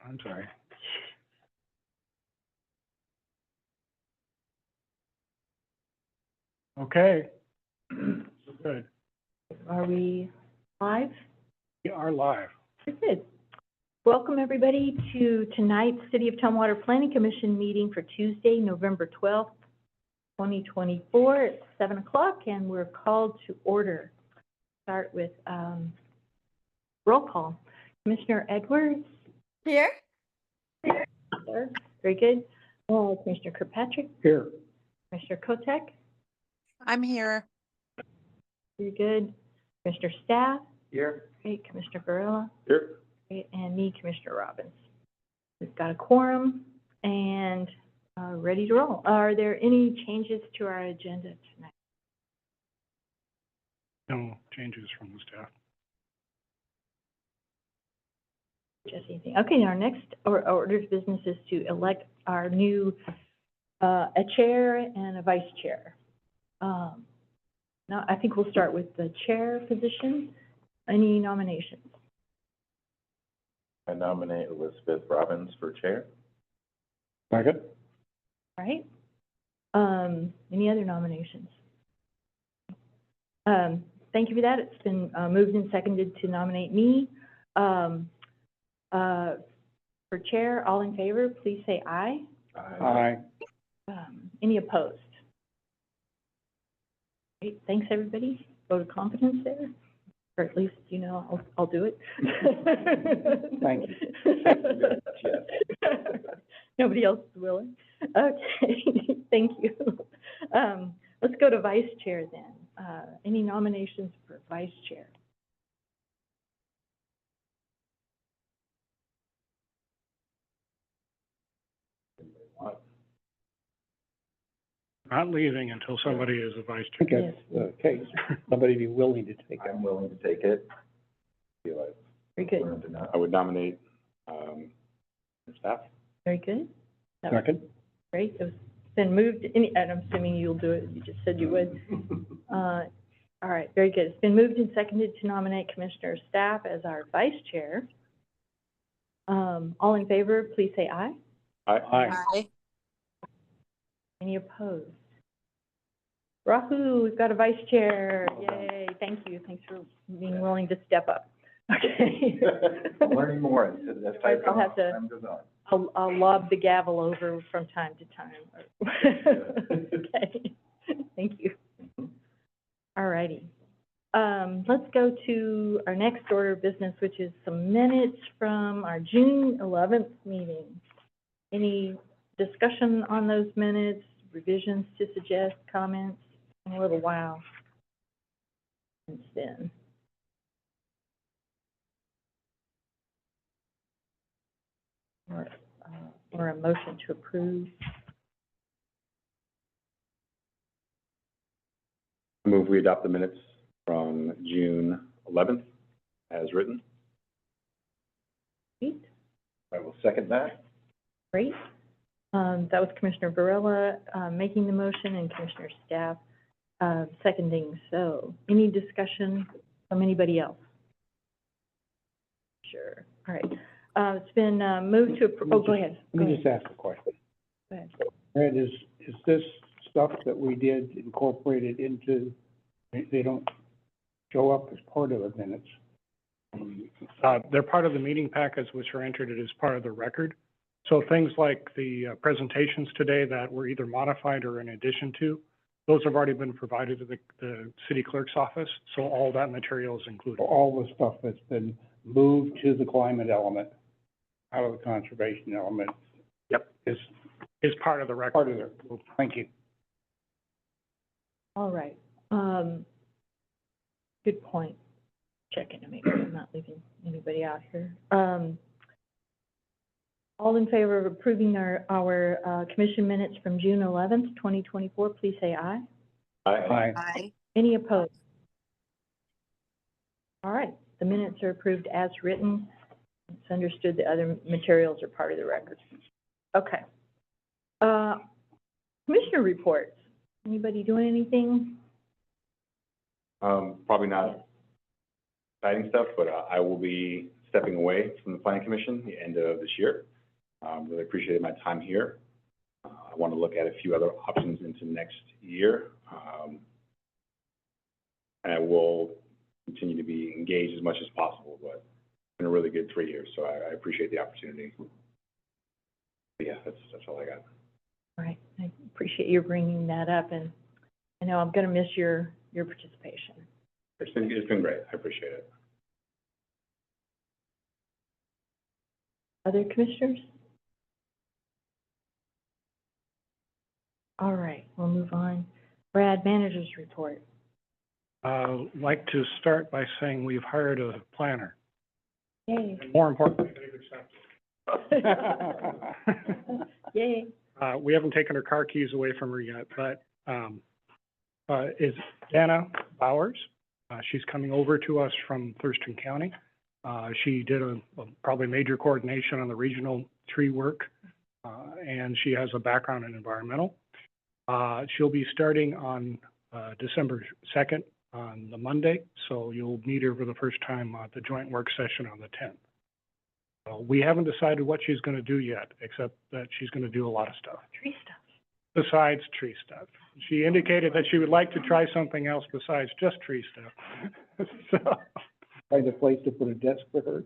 I'm sorry. Okay. Good. Are we live? We are live. Good. Welcome, everybody, to tonight's City of Tumwater Planning Commission meeting for Tuesday, November 12th, 2024 at 7 o'clock, and we're called to order. Start with roll call. Commissioner Edwards? Here. Very good. Commissioner Kirkpatrick? Here. Commissioner Kotek? I'm here. Very good. Commissioner Staff? Here. Great. Commissioner Varela? Here. Great. And me, Commissioner Robbins. We've got a quorum and ready to roll. Are there any changes to our agenda tonight? No changes from the staff. Just anything. Okay, our next order of business is to elect our new, a chair and a vice chair. Now, I think we'll start with the chair position. Any nominations? I nominate Elizabeth Robbins for chair. Second. Right? Any other nominations? Thank you for that. It's been moved and seconded to nominate me. For chair, all in favor, please say aye. Aye. Any opposed? Great, thanks, everybody. Vote of confidence there, or at least, you know, I'll do it. Thank you. Nobody else is willing? Okay, thank you. Let's go to vice chair then. Any nominations for vice chair? Not leaving until somebody is a vice I chair. think that's the case. Somebody be willing to take it. I'm willing to take it. Feel like Very good, learned enough. I would nominate, staff. very good. Second? Great, it's been moved, and I'm assuming you'll do it, you just said you would. All right, very good. It's been moved and seconded to nominate Commissioner Staff as our vice chair. All in favor, please say aye. Aye. Any opposed? Rahul, we've got a vice chair. Yay, thanks for being willing to step up. Okay. I'm learning more as I'll have to- time goes on. I'll lob the gavel over from time to time. Okay, thank you. All righty. Let's go to our next order of business, which is some minutes from our June 11th meeting. Any discussion on those minutes, revisions to suggest, comments? In a little while since then. Or a motion to approve. I move we adopt the minutes from June 11th as written. Great. I will second that. Great. That was Commissioner Varela making the motion and Commissioner Staff seconding. So any discussion from anybody else? Sure. All right. It's been moved to, oh, go ahead. Let me just ask a question. Go ahead. Ed, is this stuff that we did incorporated into, they don't show up as part of the minutes? They're part of the meeting packets, which are entered as part of the record. So things like the presentations today that were either modified or in addition to, those have already been provided to the city clerk's office. So all that material is included. All the stuff that's been moved to the climate element, out of the conservation element. Yep. Is Is part of the record. part of it. Thank you. All right. Good point. Checking to make sure I'm not leaving anybody out here. All in favor of approving our commission minutes from June 11th, 2024, please say aye. Aye. Aye. Any opposed? All right, the minutes are approved as written. It's understood the other materials are part of the record. Okay. Commissioner reports. Anybody doing anything? Probably not exciting stuff, but I will be stepping away from the planning commission the end of this year. Really appreciated my time here. I want to look at a few other options into next year. And I will continue to be engaged as much as possible, but it's been a really good 3 years, so I appreciate the opportunity. But yeah, that's all I got. All right, I appreciate you bringing that up, and I know I'm gonna miss your participation. It's been great. I appreciate it. Other commissioners? All right, we'll move on. Brad, manager's report. Like to start by saying we've hired a planner. Yay. More importantly, they've accepted. Yay. We haven't taken her car keys away from her yet, but, is Dana Bowers. She's coming over to us from Thurston County. She did a probably major coordination on the regional tree work, and she has a background in environmental. She'll be starting on, December 2nd on the Monday, so you'll meet her for the first time at the joint work session on the 10th. We haven't decided what she's gonna do yet, except that she's gonna do a lot of stuff Tree stuff. besides tree stuff. She indicated that she would like to try something else besides just tree stuff. So, Find a place to put a desk for her.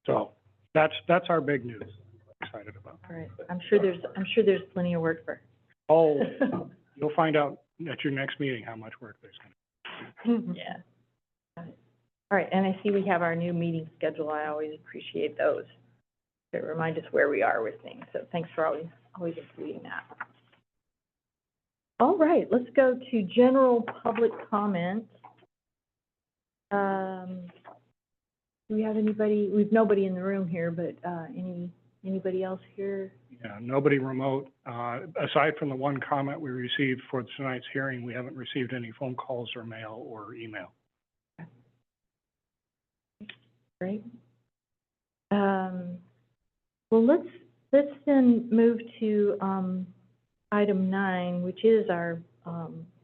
so that's our big news. I'm excited about. All right, I'm sure there's plenty of work for her. Oh, you'll find out at your next meeting how much work there's gonna be. Yeah. Got it. All right, and I see we have our new meeting schedule. I always appreciate those. They remind us where we are with things, so thanks for always including that. All right, let's go to general public comment. Do we have anybody, we've nobody in the room here, but, anybody else here? Yeah, nobody remote. Aside from the one comment we received for tonight's hearing, we haven't received any phone calls or mail or email. Great. Well, let's then move to, item 9, which is our,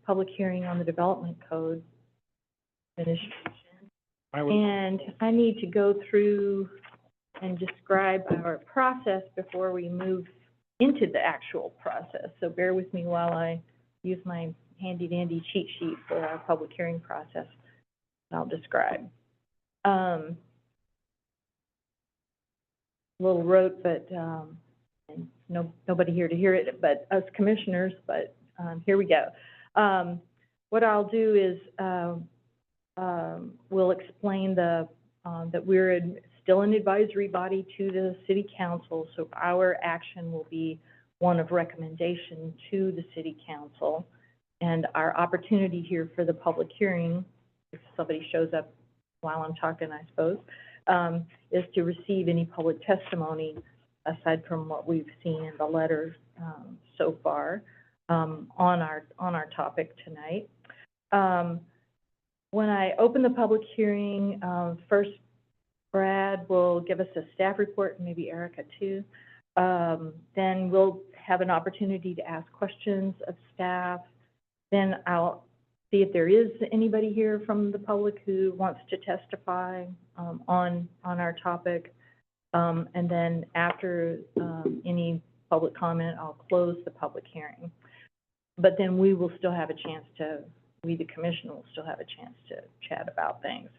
public hearing on the development code administration. I would, And I need to go through and describe our process before we move into the actual process. So bear with me while I use my handy dandy cheat sheet for our public hearing process I'll describe. A little rote, but, and nobody here to hear it, but us commissioners, but, here we go. What I'll do is, we'll explain that we're still an advisory body to the city council, so our action will be one of recommendation to the city council. And our opportunity here for the public hearing, if somebody shows up while I'm talking, I suppose, is to receive any public testimony aside from what we've seen in the letters so far on our topic tonight. When I open the public hearing, first Brad will give us a staff report, and maybe Erica too. Then we'll have an opportunity to ask questions of staff. Then I'll see if there is anybody here from the public who wants to testify on our topic. And then after any public comment, I'll close the public hearing. But then we will still have a chance to, we, the commission, will still have a chance to chat about things.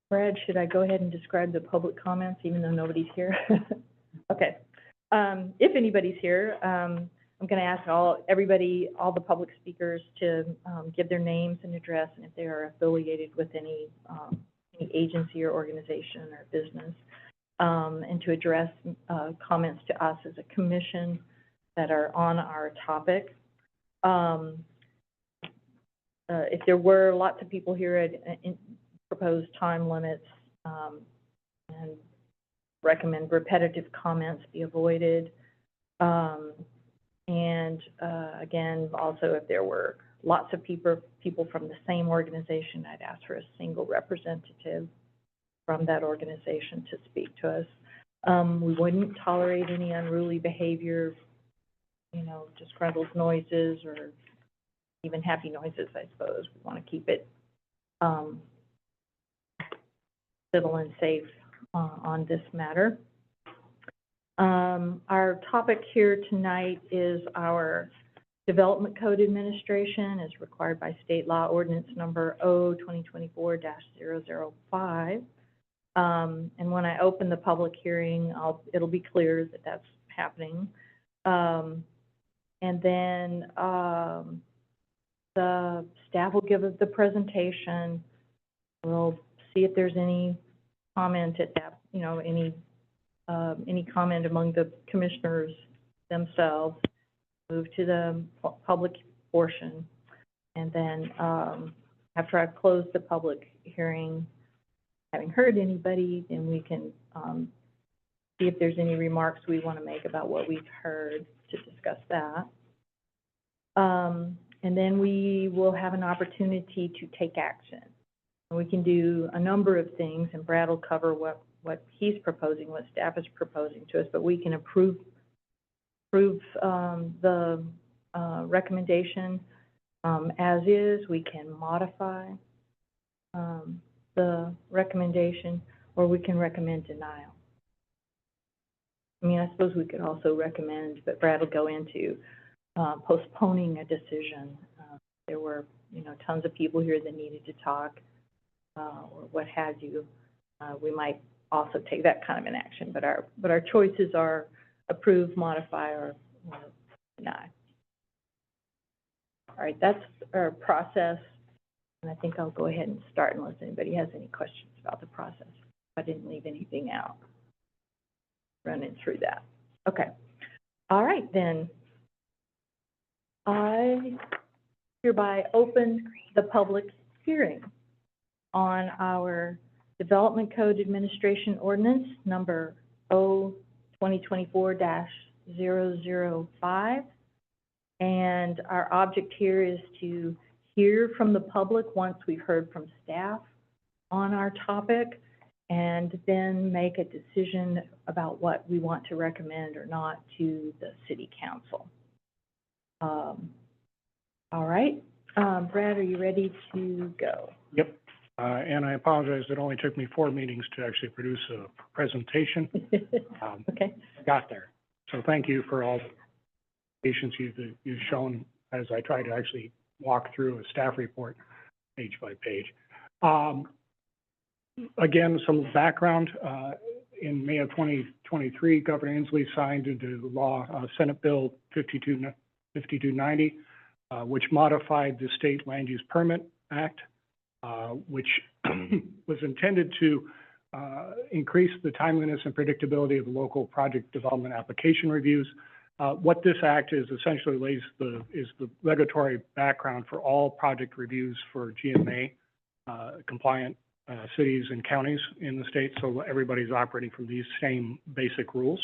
Brad, should I go ahead and describe the public comments, even though nobody's here? Okay. If anybody's here, I'm going to ask all the public speakers to give their names and address, and if they are affiliated with any agency or organization or business, and to address comments to us as a commission that are on our topic. If there were lots of people here, I'd propose time limits and recommend repetitive comments be avoided. And again, also if there were lots of people from the same organization, I'd ask for a single representative from that organization to speak to us. We wouldn't tolerate any unruly behavior, disgruntled noises or even happy noises, I suppose. We want to keep it, civil and safe, on this matter. Our topic here tonight is our Development Code Administration as required by state law ordinance number O/2024-005. And when I open the public hearing, it'll be clear that that's happening. And then, the staff will give us the presentation. We'll see if there's any comment at that, you know, any comment among the commissioners themselves. Move to the public portion. And then, after I've closed the public hearing, having heard anybody, then we can, see if there's any remarks we want to make about what we've heard to discuss that. And then we will have an opportunity to take action. And we can do a number of things, and Brad will cover what he's proposing, what staff is proposing to us, but we can approve the recommendation as is. We can modify the recommendation, or we can recommend denial. I mean, I suppose we could also recommend, but Brad will go into postponing a decision. There were, you know, tons of people here that needed to talk, or what have you. We might also take that kind of an action, but our choices are approve, modify, or deny. All right, that's our process, and I think I'll go ahead and start unless anybody has any questions about the process. I didn't leave anything out. Running through that. Okay. All right, then. I hereby open the public hearing on our Development Code Administration Ordinance number O/2024-005. And our object here is to hear from the public once we've heard from staff on our topic, and then make a decision about what we want to recommend or not to the City Council. All right, Brad, are you ready to go? Yep. And I apologize, it only took me 4 meetings to actually produce a presentation. Okay. I got there. So thank you for all the patience you've shown as I try to actually walk through a staff report page by page. Again, some background. In May of 2023, Governor Inslee signed into law Senate Bill 5290, which modified the State Land Use Permit Act, which was intended to increase the timeliness and predictability of local project development application reviews. What this act is essentially is the regulatory background for all project reviews for GMA compliant cities and counties in the state, so everybody's operating from these same basic rules.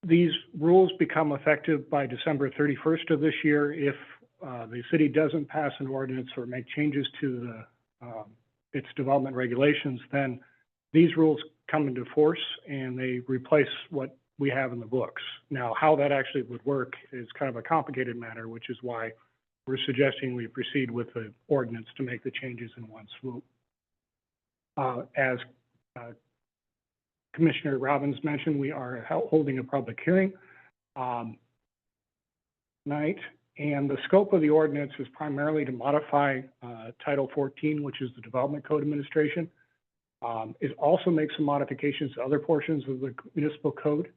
These rules become effective by December 31st of this year. If the city doesn't pass an ordinance or make changes to its development regulations, then these rules come into force and they replace what we have in the books. Now, how that actually would work is kind of a complicated matter, which is why we're suggesting we proceed with the ordinance to make the changes in one swoop. As Commissioner Robbins mentioned, we are holding a public hearing tonight, and the scope of the ordinance is primarily to modify Title 14, which is the Development Code Administration. It also makes some modifications to other portions of the municipal code.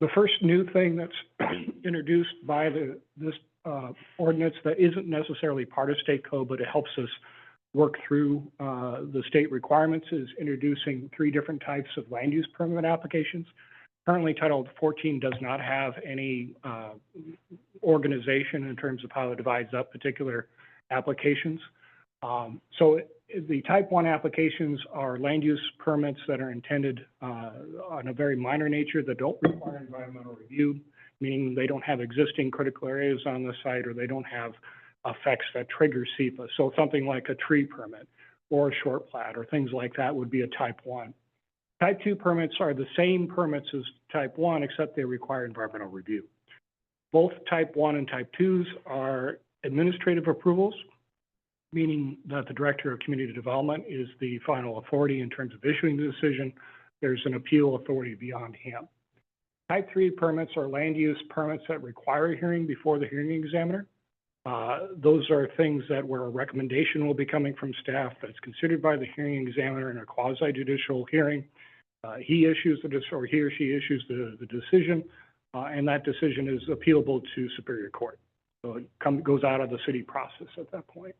The first new thing that's introduced by this ordinance that isn't necessarily part of state code, but it helps us work through the state requirements, is introducing 3 different types of land use permit applications. Currently, Title 14 does not have any organization in terms of how it divides up particular applications. So the Type 1 applications are land use permits that are intended on a very minor nature that don't require environmental review, meaning they don't have existing critical areas on the site or they don't have effects that trigger SEPA. So something like a tree permit or a short plat or things like that would be a Type 1. Type 2 permits are the same permits as Type 1, except they require environmental review. Both type 1 and type 2s are administrative approvals, meaning that the Director of Community Development is the final authority in terms of issuing the decision. There's an appeal authority beyond him. Type 3 permits are land use permits that require a hearing before the hearing examiner. Those are things that where a recommendation will be coming from staff that's considered by the hearing examiner in a quasi-judicial hearing. He issues or he or she issues the decision, and that decision is appealable to Superior Court. So it goes out of the city process at that point.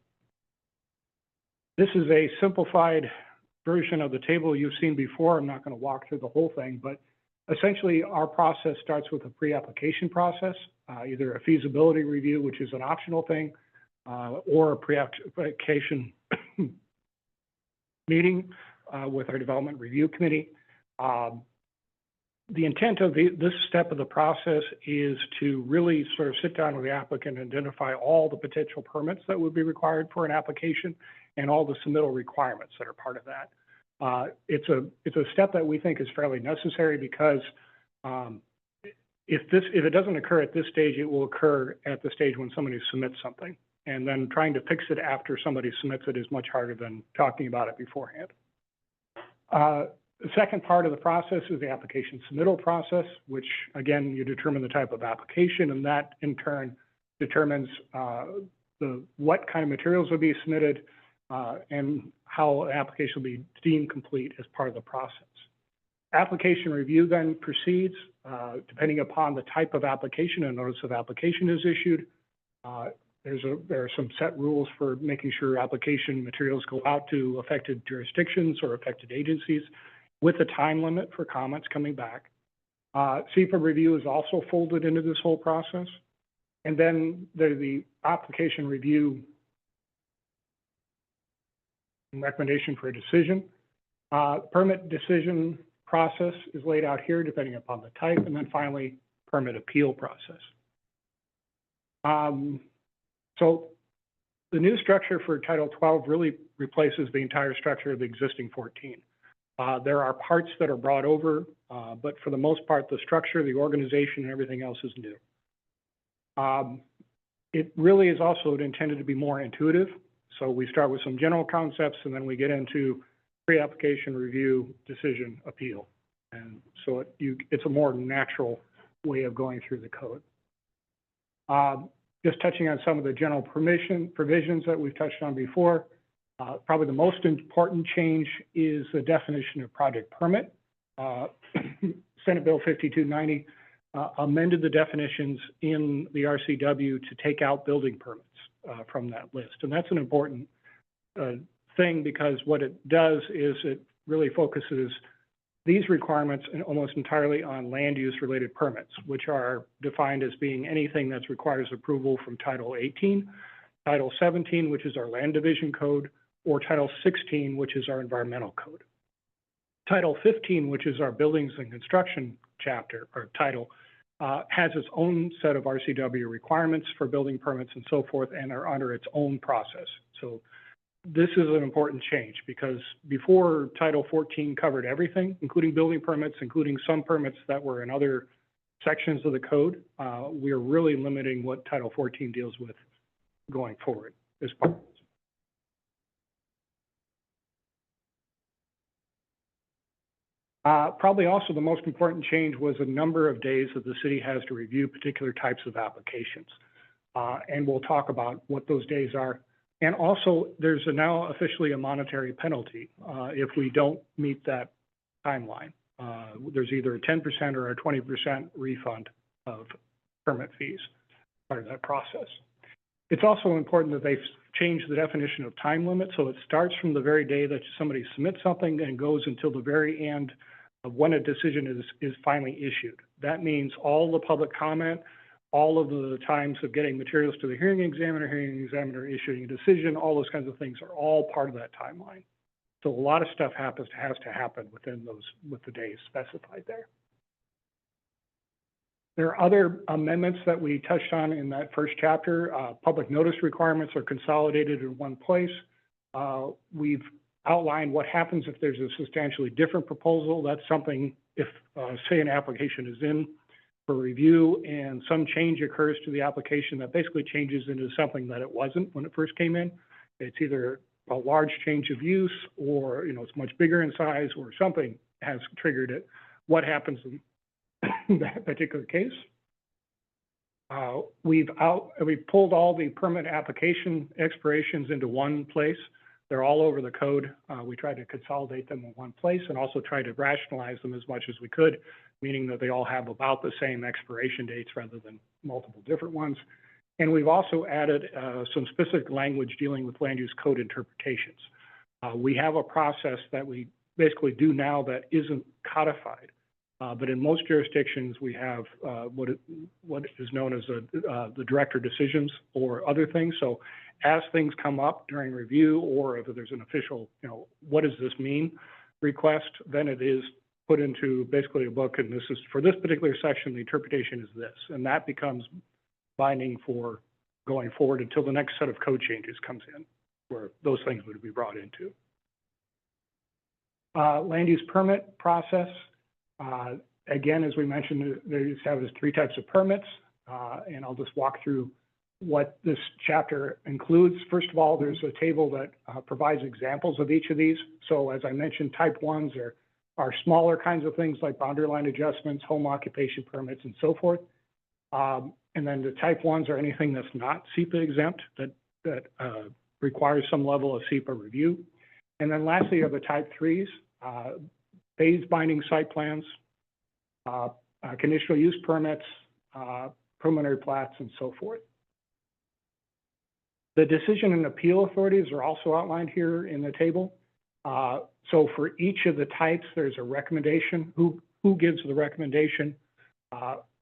This is a simplified version of the table you've seen before. I'm not going to walk through the whole thing, but essentially our process starts with a pre-application process, either a feasibility review, which is an optional thing, or a pre-application meeting with our development review committee. The intent of this step of the process is to really sort of sit down with the applicant and identify all the potential permits that would be required for an application and all the submittal requirements that are part of that. It's a step that we think is fairly necessary because if it doesn't occur at this stage, it will occur at the stage when somebody submits something. And then trying to fix it after somebody submits it is much harder than talking about it beforehand. The second part of the process is the application submittal process, which again, you determine the type of application, and that in turn determines what kind of materials will be submitted and how an application will be deemed complete as part of the process. Application review then proceeds, depending upon the type of application. A notice of application is issued. There are some set rules for making sure application materials go out to affected jurisdictions or affected agencies with a time limit for comments coming back. CEPA review is also folded into this whole process. And then the application review and recommendation for a decision. Permit decision process is laid out here depending upon the type, and then finally permit appeal process. So the new structure for Title 12 really replaces the entire structure of the existing 14. There are parts that are brought over, but for the most part, the structure, the organization, and everything else is new. It really is also intended to be more intuitive. So we start with some general concepts, and then we get into pre-application review, decision, appeal. And so it's a more natural way of going through the code. Just touching on some of the general provisions that we've touched on before. Probably the most important change is the definition of project permit. Senate Bill 5290 amended the definitions in the RCW to take out building permits from that list. And that's an important thing because what it does is it really focuses these requirements almost entirely on land use related permits, which are defined as being anything that requires approval from Title 18, Title 17, which is our land division code, or Title 16, which is our environmental code. Title 15, which is our buildings and construction chapter or title, has its own set of RCW requirements for building permits and so forth, and are under its own process. So this is an important change because before Title 14 covered everything, including building permits, including some permits that were in other sections of the code, we are really limiting what Title 14 deals with going forward as part of this. Probably also the most important change was the number of days that the city has to review particular types of applications. And we'll talk about what those days are. And also, there's now officially a monetary penalty if we don't meet that timeline. There's either a 10% or a 20% refund of permit fees part of that process. It's also important that they've changed the definition of time limit. So it starts from the very day that somebody submits something and goes until the very end of when a decision is finally issued. That means all the public comment, all of the times of getting materials to the hearing examiner issuing a decision, all those kinds of things are all part of that timeline. So a lot of stuff has to happen within those, with the days specified there. There are other amendments that we touched on in that first chapter. Public notice requirements are consolidated in one place. We've outlined what happens if there's a substantially different proposal. That's something if, say, an application is in for review, and some change occurs to the application that basically changes into something that it wasn't when it first came in. It's either a large change of use, or, it's much bigger in size, or something has triggered it. What happens in that particular case? We've pulled all the permit application expirations into one place. They're all over the code. We tried to consolidate them in one place and also try to rationalize them as much as we could, meaning that they all have about the same expiration dates rather than multiple different ones. And we've also added some specific language dealing with land use code interpretations. We have a process that we basically do now that isn't codified. But in most jurisdictions, we have what is known as the director decisions or other things. So as things come up during review, or if there's an official, what does this mean request, then it is put into basically a book. And this is, for this particular section, the interpretation is this. And that becomes binding for going forward until the next set of code changes comes in, where those things would be brought into. Land use permit process. Again, as we mentioned, they establish 3 types of permits, and I'll just walk through what this chapter includes. First of all, there's a table that provides examples of each of these. So as I mentioned, type 1s are smaller kinds of things like boundary line adjustments, home occupation permits, and so forth. And then the type 1s are anything that's not SEPA exempt, that requires some level of SEPA review. And then lastly are the type 3s, phase binding site plans, conditional use permits, preliminary plats, and so forth. The decision and appeal authorities are also outlined here in the table. So for each of the types, there's a recommendation, who gives the recommendation,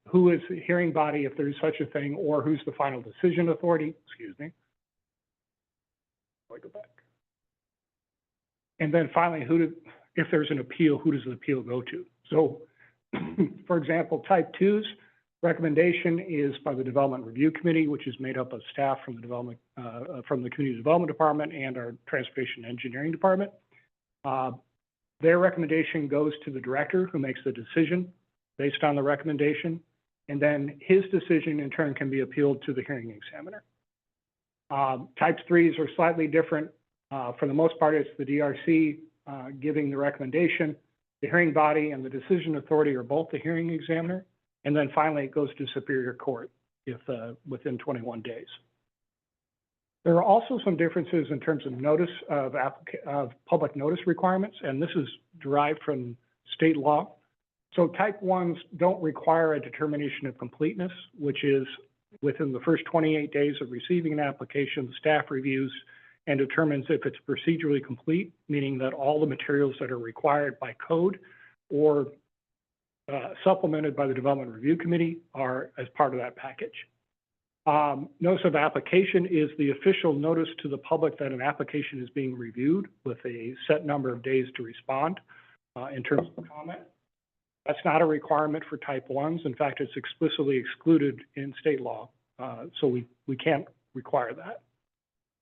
who is the hearing body, if there's such a thing, or who's the final decision authority, excuse me. Let me go back. And then finally, if there's an appeal, who does the appeal go to? So, for example, type 2's recommendation is by the Development Review Committee, which is made up of staff from the Community Development Department and our Transportation Engineering Department. Their recommendation goes to the director, who makes the decision based on the recommendation, and then his decision in turn can be appealed to the hearing examiner. Type 3's are slightly different. For the most part, it's the DRC giving the recommendation. The hearing body and the decision authority are both the hearing examiner. And then finally, it goes to Superior Court if within 21 days. There are also some differences in terms of notice of public notice requirements, and this is derived from state law. So type 1s don't require a determination of completeness, which is within the first 28 days of receiving an application, the staff reviews and determines if it's procedurally complete, meaning that all the materials that are required by code or supplemented by the Development Review Committee are as part of that package. Notice of application is the official notice to the public that an application is being reviewed with a set number of days to respond in terms of comment. That's not a requirement for type 1s. In fact, it's explicitly excluded in state law, so we can't require that.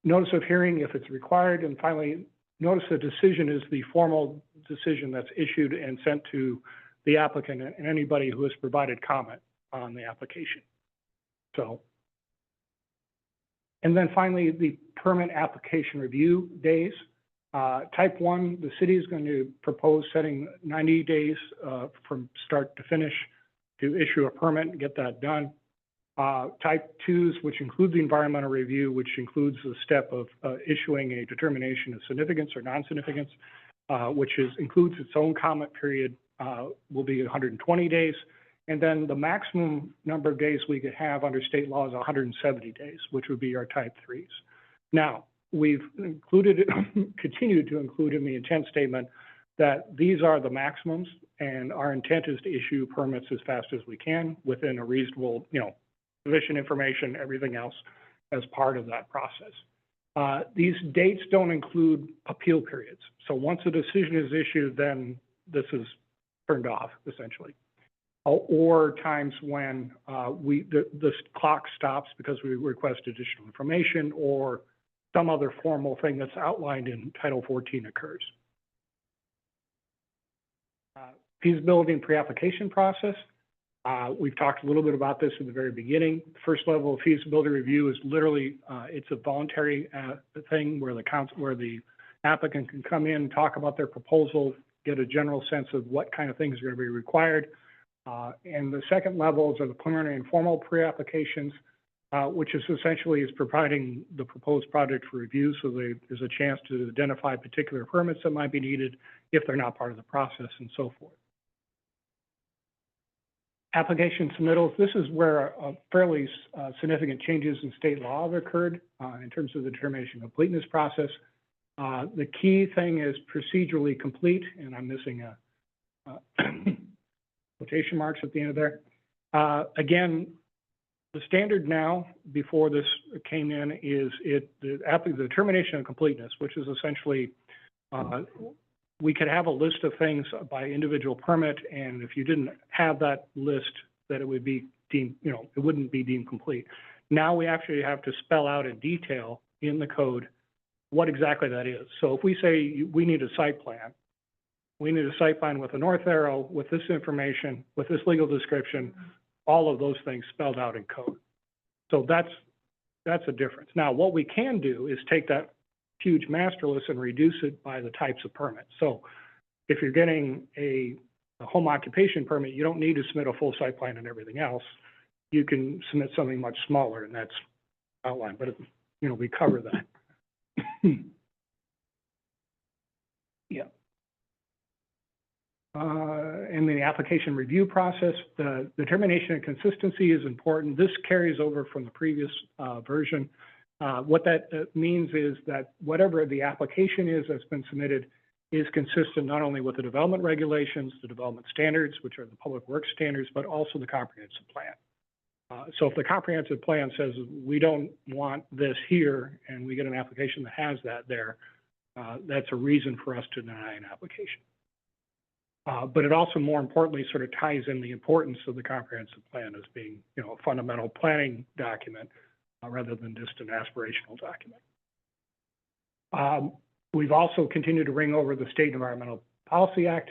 Notice of hearing if it's required, and finally, notice of decision is the formal decision that's issued and sent to the applicant and anybody who has provided comment on the application. So, and then finally, the permit application review days. Type 1, the city is going to propose setting 90 days from start to finish to issue a permit and get that done. Type 2s, which include the environmental review, which includes the step of issuing a determination of significance or non-significance, which includes its own comment period, will be 120 days. And then the maximum number of days we could have under state law is 170 days, which would be our type 3s. Now, we've included, continued to include in the intent statement that these are the maximums, and our intent is to issue permits as fast as we can within a reasonable, sufficient information, everything else as part of that process. These dates don't include appeal periods. So once a decision is issued, then this is turned off, essentially. Or times when the clock stops because we request additional information or some other formal thing that's outlined in Title 14 occurs. Feasibility and pre-application process. We've talked a little bit about this at the very beginning. The first level of feasibility review is literally, it's a voluntary, thing where the applicant can come in, talk about their proposal, get a general sense of what kind of things are going to be required. And the second levels are the preliminary and formal pre-applications, which is essentially providing the proposed project for review, so there's a chance to identify particular permits that might be needed if they're not part of the process and so forth. Application submittals, this is where fairly significant changes in state law have occurred in terms of the determination of completeness process. The key thing is procedurally complete, and I'm missing a quotation marks at the end of there. Again, the standard now, before this came in, is the determination of completeness, which is essentially, we could have a list of things by individual permit, and if you didn't have that list, that it would be deemed, it wouldn't be deemed complete. Now we actually have to spell out in detail in the code what exactly that is. So if we say we need a site plan, we need a site plan with a north arrow, with this information, with this legal description, all of those things spelled out in code. So that's a difference. Now, what we can do is take that huge master list and reduce it by the types of permits. So if you're getting a home occupation permit, you don't need to submit a full site plan and everything else. You can submit something much smaller, and that's outlined, but we cover that. Yeah. And the application review process, the determination of consistency is important. This carries over from the previous version. What that means is that whatever the application is that's been submitted is consistent not only with the development regulations, the development standards, which are the public works standards, but also the comprehensive plan. So if the comprehensive plan says we don't want this here, and we get an application that has that there, that's a reason for us to deny an application. But it also, more importantly, sort of ties in the importance of the comprehensive plan as being, a fundamental planning document rather than just an aspirational document. We've also continued to bring over the State Environmental Policy Act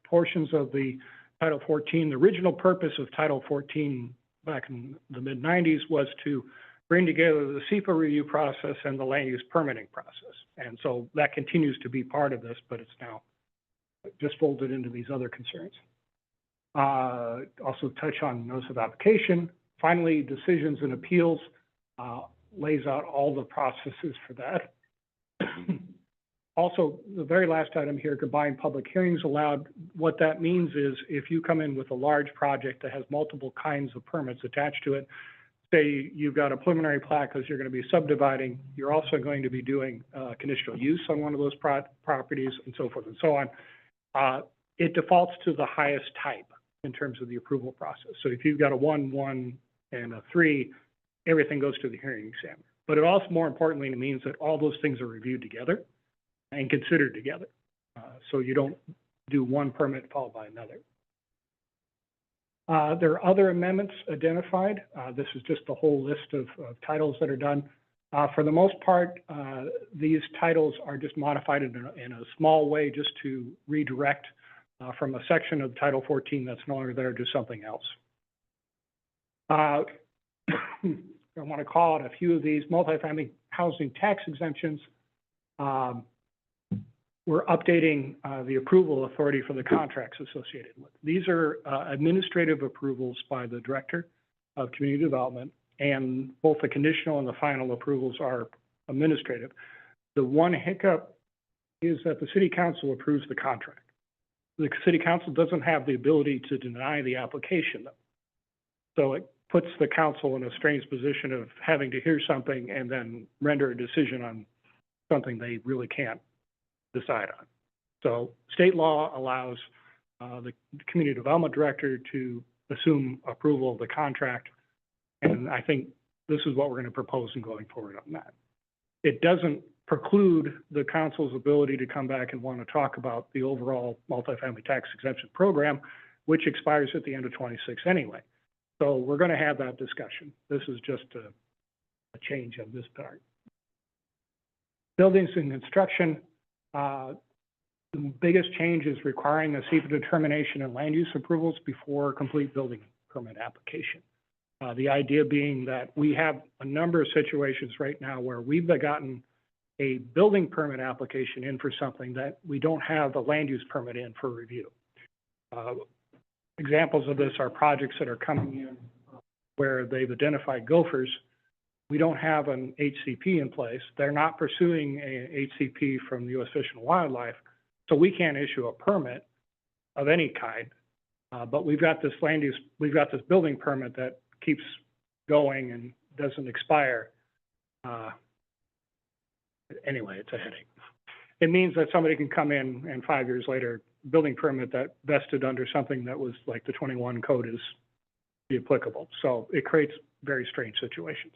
portions of the Title 14. The original purpose of Title 14 back in the mid-90s was to bring together the SEPA review process and the land use permitting process. And so that continues to be part of this, but it's now just folded into these other concerns. Also touch on notice of application. Finally, decisions and appeals lays out all the processes for that. Also, the very last item here, combined public hearings allowed. What that means is if you come in with a large project that has multiple kinds of permits attached to it, say you've got a preliminary plat because you're going to be subdividing, you're also going to be doing conditional use on one of those properties and so forth and so on. It defaults to the highest type in terms of the approval process. So if you've got a 1, 1, and a 3, everything goes to the hearing examiner. But it also, more importantly, means that all those things are reviewed together and considered together. So you don't do one permit followed by another. There are other amendments identified. This is just the whole list of titles that are done. For the most part, these titles are just modified in a small way just to redirect from a section of Title 14 that's no longer there to something else. I want to call out a few of these. Multifamily housing tax exemptions. We're updating the approval authority for the contracts associated with. These are administrative approvals by the Director of Community Development, and both the conditional and the final approvals are administrative. The one hiccup is that the City Council approves the contract. The City Council doesn't have the ability to deny the application, though. So it puts the council in a strange position of having to hear something and then render a decision on something they really can't decide on. So state law allows the Community Development Director to assume approval of the contract, and I think this is what we're going to propose in going forward on that. It doesn't preclude the council's ability to come back and want to talk about the overall multifamily tax exemption program, which expires at the end of 26 anyway. So we're going to have that discussion. This is just a change of this part. Buildings and construction. The biggest change is requiring a SEPA determination and land use approvals before complete building permit application. The idea being that we have a number of situations right now where we've gotten a building permit application in for something that we don't have the land use permit in for review. Examples of this are projects that are coming in where they've identified gophers. We don't have an HCP in place. They're not pursuing a HCP from the U.S. Fish and Wildlife, so we can't issue a permit of any kind. But we've got this building permit that keeps going and doesn't expire. Anyway, it's a headache. It means that somebody can come in and 5 years later, building permit that vested under something that was like the 21 code is applicable. So it creates very strange situations.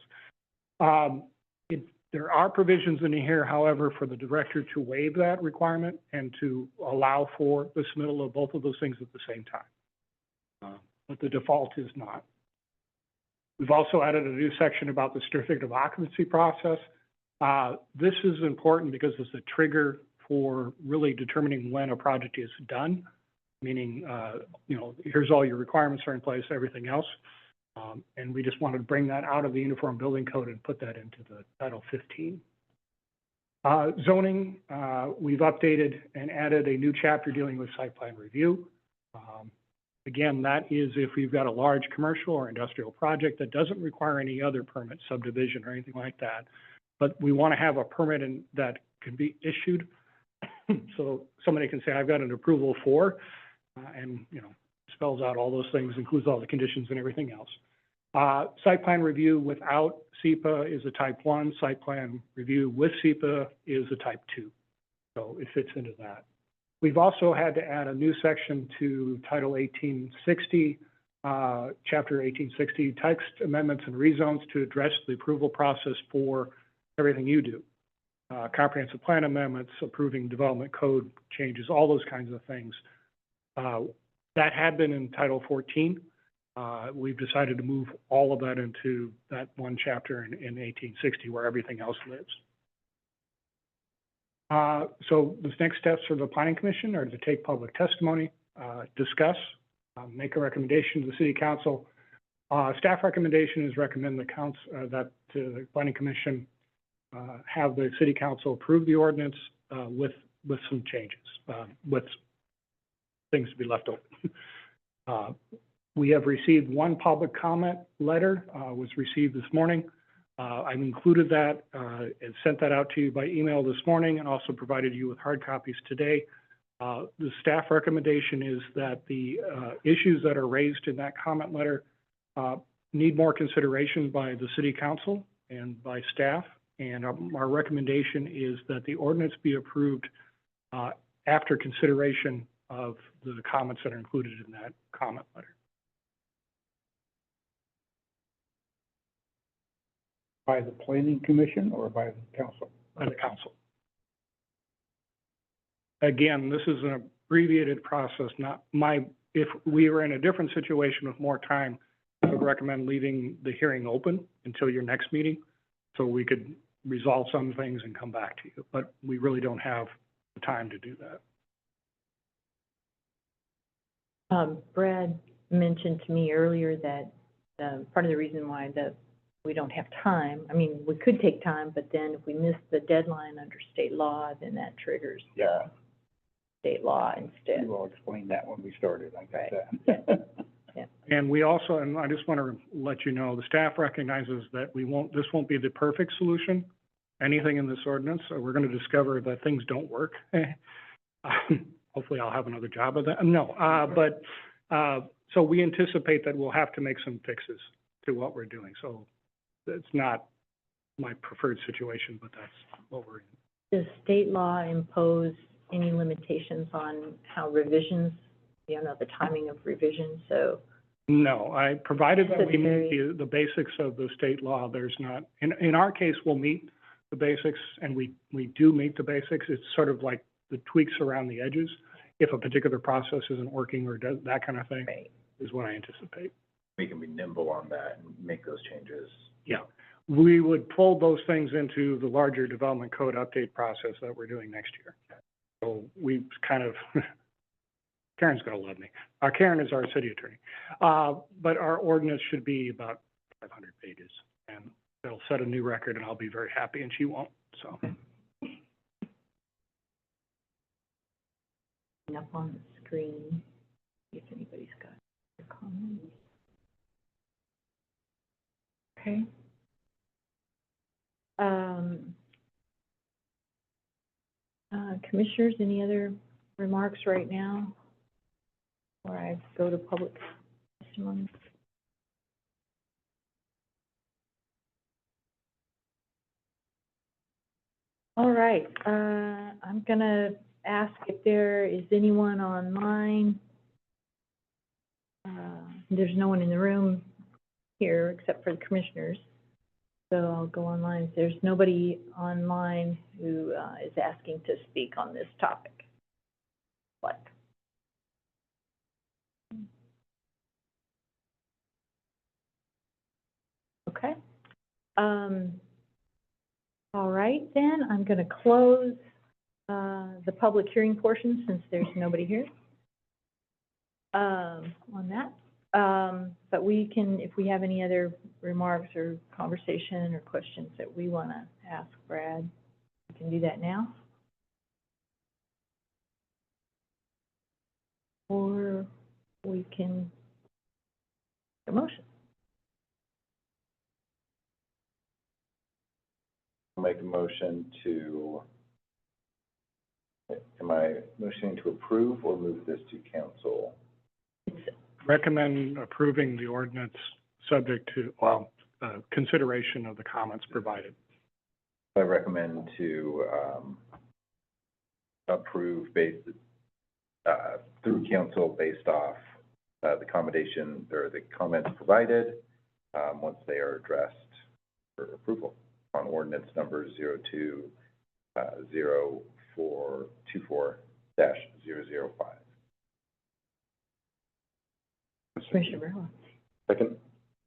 There are provisions in here, however, for the director to waive that requirement and to allow for the submittal of both of those things at the same time. But the default is not. We've also added a new section about the certificate of occupancy process. This is important because it's a trigger for really determining when a project is done, meaning, here's all your requirements are in place, everything else. And we just wanted to bring that out of the Uniform Building Code and put that into the Title 15. Zoning, we've updated and added a new chapter dealing with site plan review. Again, that is if we've got a large commercial or industrial project that doesn't require any other permit, subdivision or anything like that, but we want to have a permit that can be issued. So somebody can say, I've got an approval for, and, spells out all those things, includes all the conditions and everything else. Site plan review without SEPA is a type 1. Site plan review with SEPA is a type 2. So it fits into that. We've also had to add a new section to Title 1860, Chapter 1860, text amendments and rezones to address the approval process for everything you do. Comprehensive plan amendments, approving development code changes, all those kinds of things. That had been in Title 14. We've decided to move all of that into that one chapter in 1860 where everything else lives. So the next steps for the Planning Commission are to take public testimony, discuss, make a recommendation to the City Council. Staff recommendation is recommend that the Planning Commission have the City Council approve the ordinance with some changes, with things to be left open. We have received one public comment letter, was received this morning. I've included that and sent that out to you by email this morning and also provided you with hard copies today. The staff recommendation is that the issues that are raised in that comment letter need more consideration by the City Council and by staff. And our recommendation is that the ordinance be approved after consideration of the comments that are included in that comment letter. By the Planning Commission or by the council? By the council. Again, this is an abbreviated process, if we were in a different situation with more time, I would recommend leaving the hearing open until your next meeting so we could resolve some things and come back to you, but we really don't have the time to do that. Brad mentioned to me earlier that part of the reason why we don't have time, I mean, we could take time, but then if we miss the deadline under state law, then that triggers state law instead. You all explained that when we started, I got Right. that. Yeah. And we also, and I just want to let you know, the staff recognizes that this won't be the perfect solution, anything in this ordinance. So we're going to discover that things don't work. Hopefully I'll have another job at that. No, so we anticipate that we'll have to make some fixes to what we're doing. So it's not my preferred situation, but that's what we're in. Does state law impose any limitations on how revisions, the timing of revisions? So No, I provided that we Necessary. meet the basics of the state law. There's not, in our case, we'll meet the basics, and we do meet the basics. It's sort of like the tweaks around the edges. If a particular process isn't working or does that kind of thing, right. is what I anticipate. We can be nimble on that and make those changes. Yeah, we would fold those things into the larger development code update process that we're doing next year. So we kind of, Karen's gonna love me. Karen is our city attorney. But our ordinance should be about 500 pages, and it'll set a new record, and I'll be very happy, and she won't, so. Up on the screen, see if anybody's got their comments. Okay. Commissioners, any other remarks right now? Before I go to public testimony? All right, I'm gonna ask if there is anyone online. There's no one in the room here except for the commissioners. So I'll go online. If there's nobody online who is asking to speak on this topic. What? Okay. All right, then, I'm gonna close the public hearing portion since there's nobody here on that. But we can, if we have any other remarks or conversation or questions that we want to ask Brad, we can do that now. Or we can make a motion. Make a motion to, am I motioning to approve or move this to council? Recommend approving the ordinance subject to, consideration of the comments provided. I recommend to, approve based, through council based off, the accommodation or the comments provided, once they are addressed for approval on ordinance number 02-0424-005. Commissioner Barrow. Second?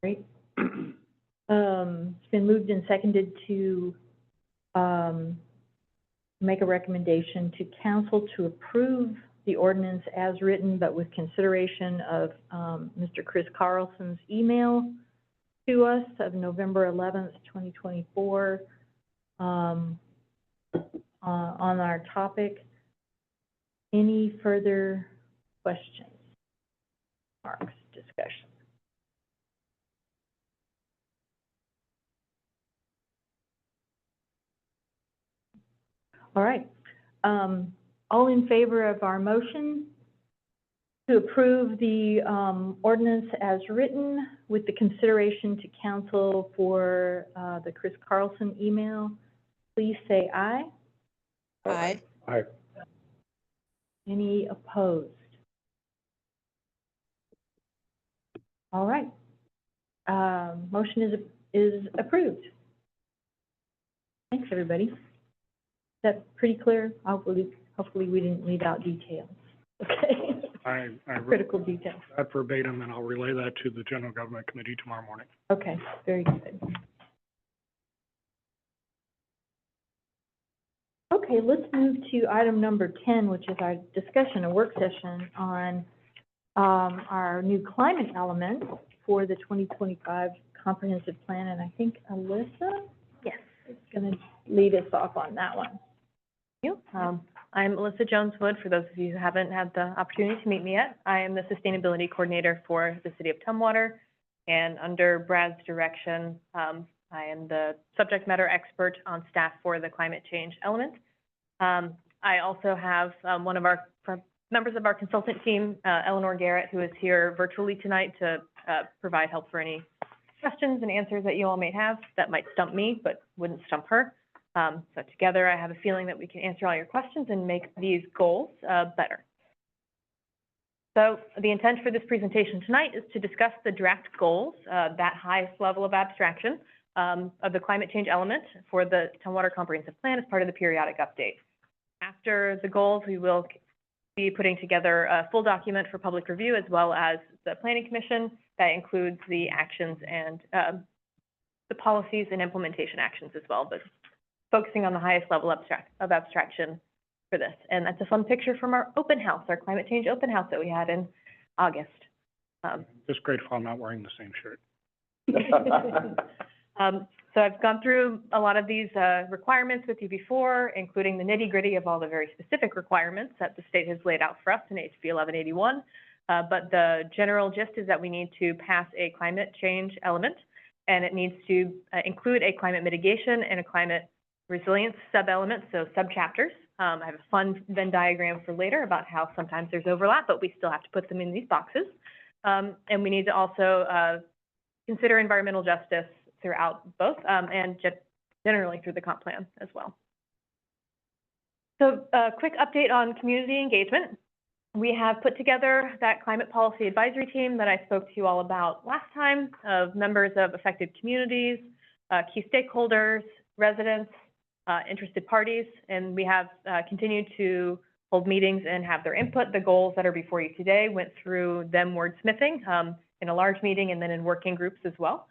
Great. It's been moved and seconded to make a recommendation to council to approve the ordinance as written, but with consideration of Mr. Chris Carlson's email to us of November 11th, 2024, on our topic. Any further questions, remarks, discussion? All right. All in favor of our motion to approve the ordinance as written with the consideration to council for the Chris Carlson email, please say aye. Aye. Aye. Any opposed? All right. Motion is approved. Thanks, everybody. Is that pretty clear? Hopefully we didn't leave out details. Okay. I wrote Critical details. that verbatim, and I'll relay that to the General Government Committee tomorrow morning. Okay, very good. Okay, let's move to item number 10, which is our discussion, a work session on our new climate element for the 2025 comprehensive plan. And I think Alyssa? Yes. Is going to lead us off on that one. Thank you. I'm Alyssa Jones-Wood, for those of you who haven't had the opportunity to meet me yet. I am the Sustainability Coordinator for the City of Tumwater, and under Brad's direction, I am the subject matter expert on staff for the climate change element. I also have one of our members of our consultant team, Eleanor Garrett, who is here virtually tonight to provide help for any questions and answers that you all may have that might stump me, but wouldn't stump her. So together, I have a feeling that we can answer all your questions and make these goals better. So the intent for this presentation tonight is to discuss the draft goals, that highest level of abstraction of the climate change element for the Tumwater Comprehensive Plan as part of the periodic update. After the goals, we will be putting together a full document for public review, as well as the Planning Commission that includes the actions and the policies and implementation actions as well, but focusing on the highest level of abstraction for this. And that's a fun picture from our open house, our climate change open house that we had in August. Just grateful I'm not wearing the same shirt. So I've gone through a lot of these requirements with you before, including the nitty-gritty of all the very specific requirements that the state has laid out for us in HB 1181. But the general gist is that we need to pass a climate change element, and it needs to include a climate mitigation and a climate resilience sub-element, so sub-chapters. I have a fun Venn diagram for later about how sometimes there's overlap, but we still have to put them in these boxes. And we need to also consider environmental justice throughout both, and generally through the comp plan as well. So a quick update on community engagement. We have put together that climate policy advisory team that I spoke to you all about last time, of members of affected communities, key stakeholders, residents, interested parties, and we have continued to hold meetings and have their input. The goals that are before you today went through them wordsmithing in a large meeting and then in working groups as well.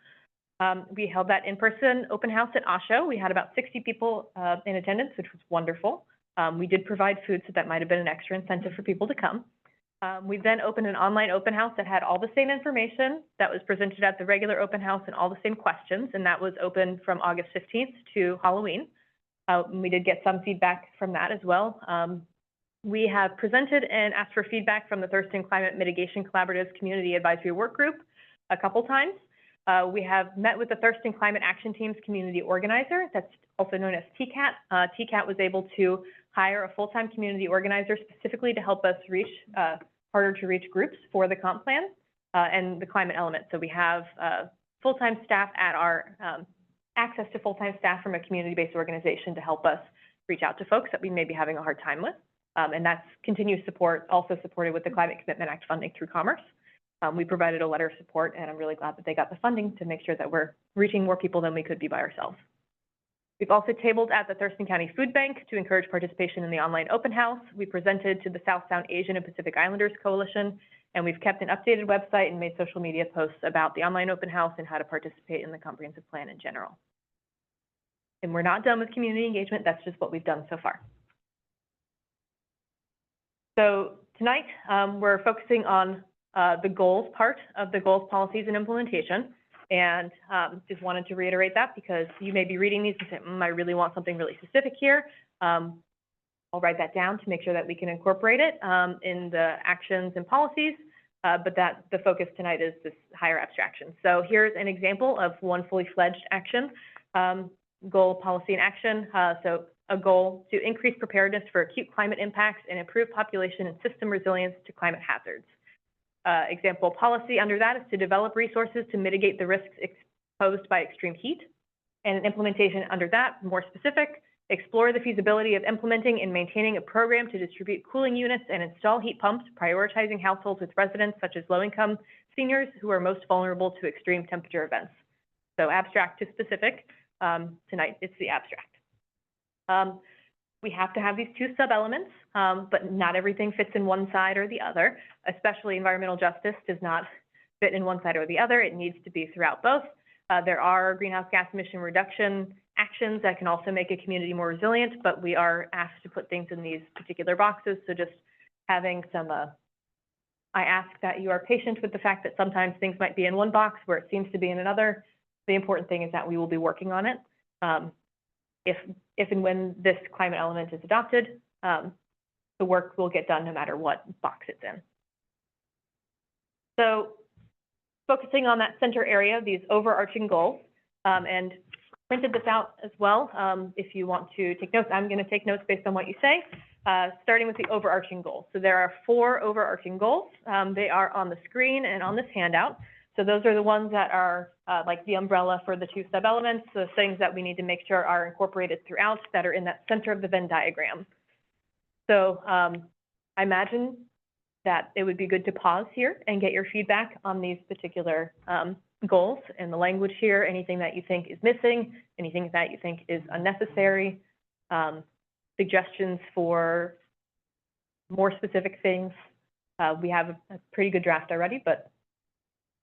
We held that in-person open house at Osho. We had about 60 people in attendance, which was wonderful. We did provide food, so that might have been an extra incentive for people to come. We then opened an online open house that had all the same information that was presented at the regular open house and all the same questions, and that was open from August 15th to Halloween. We did get some feedback from that as well. We have presented and asked for feedback from the Thurston Climate Mitigation Collaborative's Community Advisory Work Group a couple times. We have met with the Thurston Climate Action Team's community organizer, that's also known as TCAT. TCAT was able to hire a full-time community organizer specifically to help us reach harder to reach groups for the comp plan and the climate element. So we have full-time staff at our, access to full-time staff from a community-based organization to help us reach out to folks that we may be having a hard time with. And that's continued support, also supported with the Climate Commitment Act funding through Commerce. We provided a letter of support, and I'm really glad that they got the funding to make sure that we're reaching more people than we could be by ourselves. We've also tabled at the Thurston County Food Bank to encourage participation in the online open house. We presented to the South Sound Asian and Pacific Islanders Coalition, and we've kept an updated website and made social media posts about the online open house and how to participate in the comprehensive plan in general. And we're not done with community engagement. That's just what we've done so far. So tonight, we're focusing on the goals part of the goals, policies, and implementation. And just wanted to reiterate that because you may be reading these and say, I really want something really specific here. I'll write that down to make sure that we can incorporate it in the actions and policies, but that the focus tonight is this higher abstraction. So here's an example of one fully fledged action, goal, policy, and action. So a goal to increase preparedness for acute climate impacts and improve population and system resilience to climate hazards. Example policy under that is to develop resources to mitigate the risks exposed by extreme heat. And an implementation under that, more specific, explore the feasibility of implementing and maintaining a program to distribute cooling units and install heat pumps, prioritizing households with residents such as low-income seniors who are most vulnerable to extreme temperature events. So abstract to specific. Tonight, it's the abstract. We have to have these two sub-elements, but not everything fits in one side or the other, especially environmental justice does not fit in one side or the other. It needs to be throughout both. There are greenhouse gas emission reduction actions that can also make a community more resilient, but we are asked to put things in these particular boxes. So just having some, I ask that you are patient with the fact that sometimes things might be in one box where it seems to be in another. The important thing is that we will be working on it. If and when this climate element is adopted, the work will get done no matter what box it's in. So focusing on that center area, these overarching goals, and printed this out as well. If you want to take notes, I'm going to take notes based on what you say, starting with the overarching goals. So there are 4 overarching goals. They are on the screen and on this handout. So those are the ones that are like the umbrella for the 2 sub-elements, the things that we need to make sure are incorporated throughout that are in that center of the Venn diagram. So I imagine that it would be good to pause here and get your feedback on these particular goals and the language here, anything that you think is missing, anything that you think is unnecessary, suggestions for more specific things. We have a pretty good draft already, but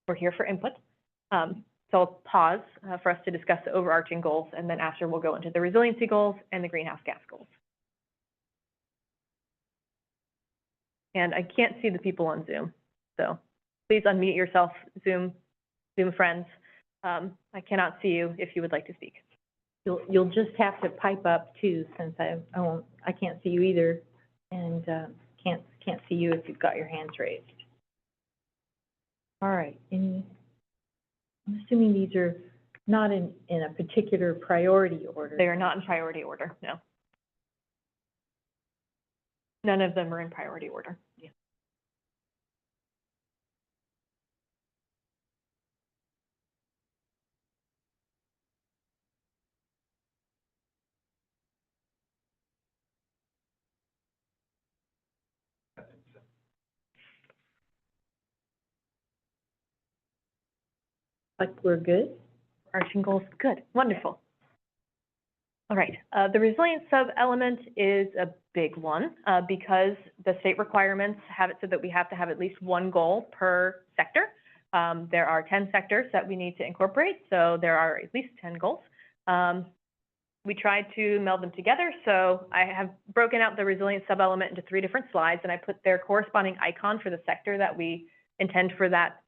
we're here for input. So I'll pause for us to discuss the overarching goals, and then after we'll go into the resiliency goals and the greenhouse gas goals. and I can't see the people on Zoom. So please unmute yourself, Zoom friends. I cannot see you if you would like to speak. You'll just have to pipe up too, since I can't see you either, and, can't see you if you've got your hands raised. All right, I'm assuming these are not in a particular priority order. They are not in priority order, no. None of them are in priority order. Yeah. Like, we're good? Arching goals, good, wonderful. All right, the resilience sub-element is a big one, because the state requirements have it so that we have to have at least one goal per sector. There are 10 sectors that we need to incorporate, so there are at least 10 goals. We tried to meld them together, so I have broken out the resilience sub-element into 3 different slides, and I put their corresponding icon for the sector that we intend for that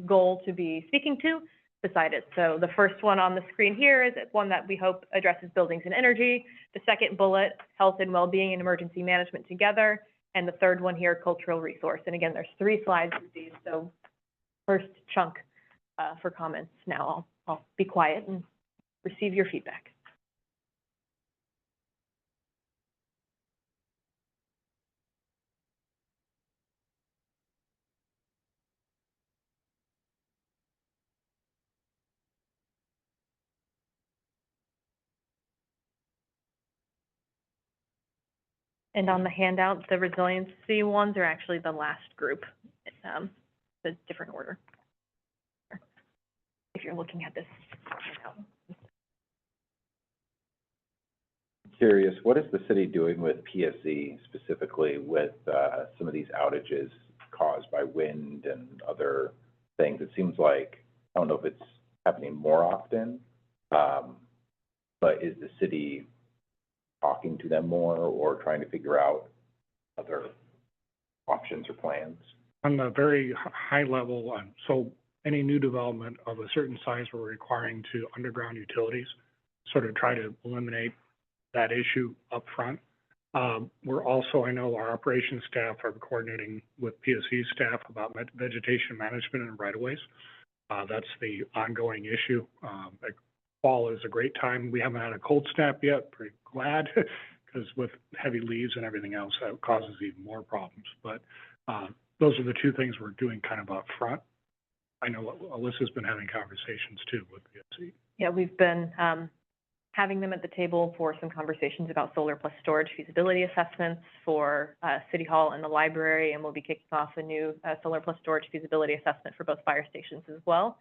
goal to be speaking to beside it. So the first one on the screen here is one that we hope addresses buildings and energy. The second bullet, health and well-being and emergency management together. And the third one here, cultural resource. And again, there's 3 slides with these. So first chunk for comments. Now I'll be quiet and receive your feedback. And on the handout, the resiliency ones are actually the last group, the different order. If you're looking at this handout. Curious, what is the city doing with PSC specifically with, some of these outages caused by wind and other things? It seems like, I don't know if it's happening more often, but is the city talking to them more or trying to figure out other options or plans? On the very high level, so any new development of a certain size, we're requiring to underground utilities, sort of try to eliminate that issue up front. We're also, I know our operations staff are coordinating with PSC staff about vegetation management and right-of-ways. That's the ongoing issue. Fall is a great time. We haven't had a cold snap yet, pretty glad, because with heavy leaves and everything else, that causes even more problems. But those are the 2 things we're doing kind of up front. I know Alyssa's been having conversations too with PSC. Yeah, we've been having them at the table for some conversations about solar plus storage feasibility assessments for City Hall and the library, and we'll be kicking off a new solar plus storage feasibility assessment for both fire stations as well.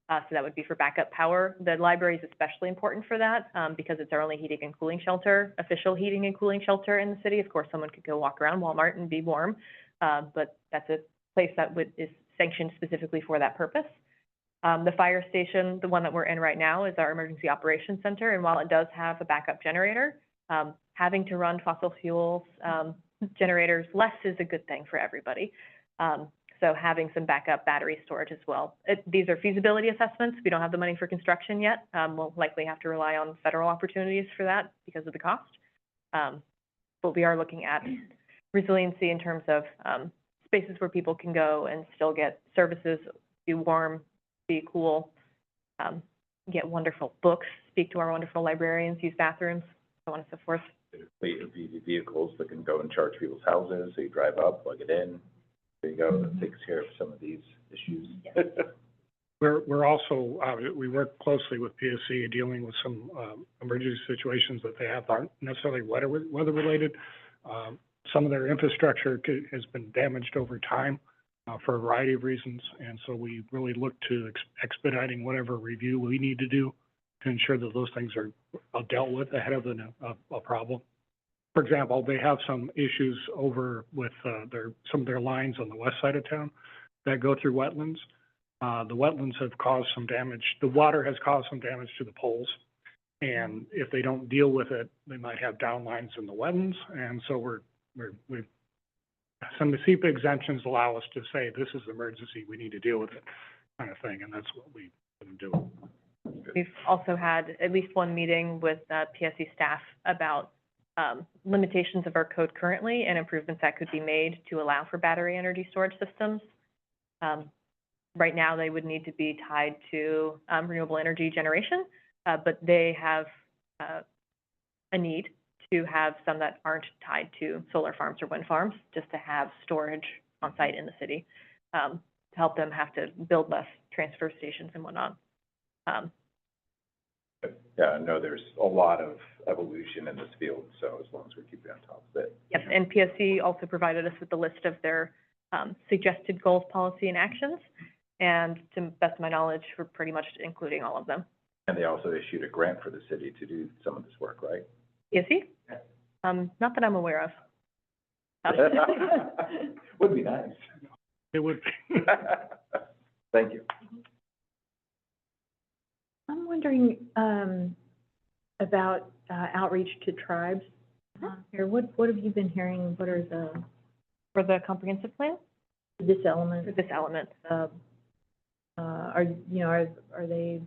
So that would be for backup power. The library is especially important for that because it's our only heating and cooling shelter, official heating and cooling shelter in the city. Of course, someone could go walk around Walmart and be warm, but that's a place that is sanctioned specifically for that purpose. The fire station, the one that we're in right now, is our emergency operations center, and while it does have a backup generator, having to run fossil fuels generators less is a good thing for everybody. So having some backup battery storage as well. These are feasibility assessments. We don't have the money for construction yet. We'll likely have to rely on federal opportunities for that because of the cost. But we are looking at resiliency in terms of spaces where people can go and still get services, be warm, be cool, get wonderful books, speak to our wonderful librarians, use bathrooms, so on and so forth. Fleet of EV vehicles that can go and charge people's houses, so you drive up, plug it in, there you go, that takes care of some of these issues. We're also, we work closely with PSC dealing with some emergency situations that they have that aren't necessarily weather related. Some of their infrastructure has been damaged over time for a variety of reasons, and so we really look to expediting whatever review we need to do to ensure that those things are dealt with ahead of a problem. For example, they have some issues over with some of their lines on the west side of town that go through wetlands. The wetlands have caused some damage. The water has caused some damage to the poles, and if they don't deal with it, they might have downlines in the wetlands. And so we've some of the SEPA exemptions allow us to say, this is emergency, we need to deal with it, kind of thing, and that's what we've been doing. We've also had at least one meeting with PSC staff about limitations of our code currently and improvements that could be made to allow for battery energy storage systems. Right now, they would need to be tied to renewable energy generation, but they have a need to have some that aren't tied to solar farms or wind farms, just to have storage on site in the city, to help them have to build less transfer stations and whatnot. Yeah, I know there's a lot of evolution in this field, so as long as we keep on top of it. Yep, and PSC also provided us with a list of their suggested goals, policy, and actions, and to the best of my knowledge, we're pretty much including all of them. And they also issued a grant for the city to do some of this work, right? PSC? Not that I'm aware of. Would be nice. It would, Thank you. I'm wondering, about, outreach to tribes. Here, what have you been hearing? What are the, For the comprehensive plan, this element? for this element, Are, you know, are they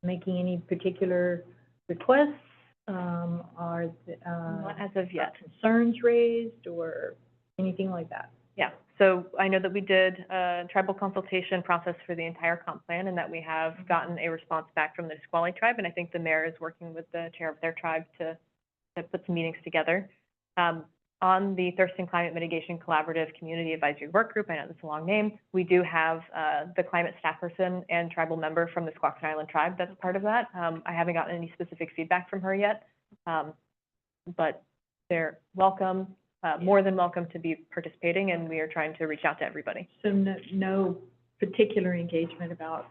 making any particular requests? Are, not as of yet. concerns raised or anything like that? Yeah, so I know that we did a tribal consultation process for the entire comp plan, and that we have gotten a response back from the Nisqually tribe, and I think the mayor is working with the chair of their tribe to put some meetings together. On the Thirst and Climate Mitigation Collaborative Community Advisory Work Group, I know that's a long name, we do have the climate staff person and tribal member from the Squaxin Island tribe that's part of that. I haven't gotten any specific feedback from her yet, but they're welcome, more than welcome to be participating, and we are trying to reach out to everybody. So no particular engagement about,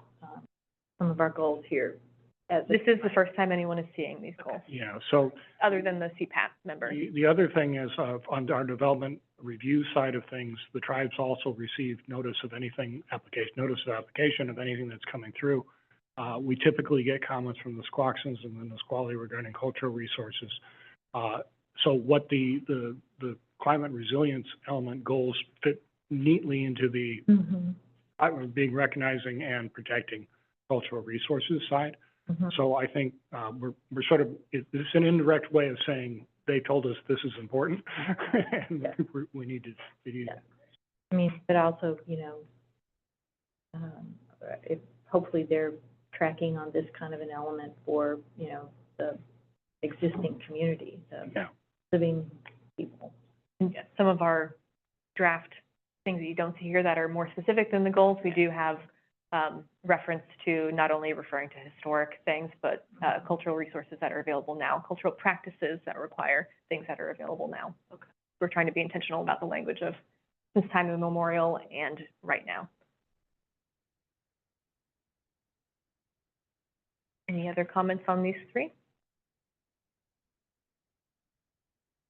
some of our goals here? This is the first time anyone is seeing these goals, yeah, so other than the CPAP member. the other thing is, on our development review side of things, the tribes also receive notice of anything, notice of application of anything that's coming through. We typically get comments from the Squaxins and the Nisqually regarding cultural resources. So what the climate resilience element goals fit neatly into the being recognizing and protecting cultural resources side. So I think we're sort of, it's an indirect way of saying they told us this is important, and we need to do that. I mean, but also, you know, if hopefully they're tracking on this kind of an element for, you know, the existing community, the living people. Yeah, some of our draft things that you don't see here that are more specific than the goals, we do have reference to not only referring to historic things, but cultural resources that are available now, cultural practices that require things that are available now. Okay. We're trying to be intentional about the language of since time immemorial and right now. Any other comments on these three?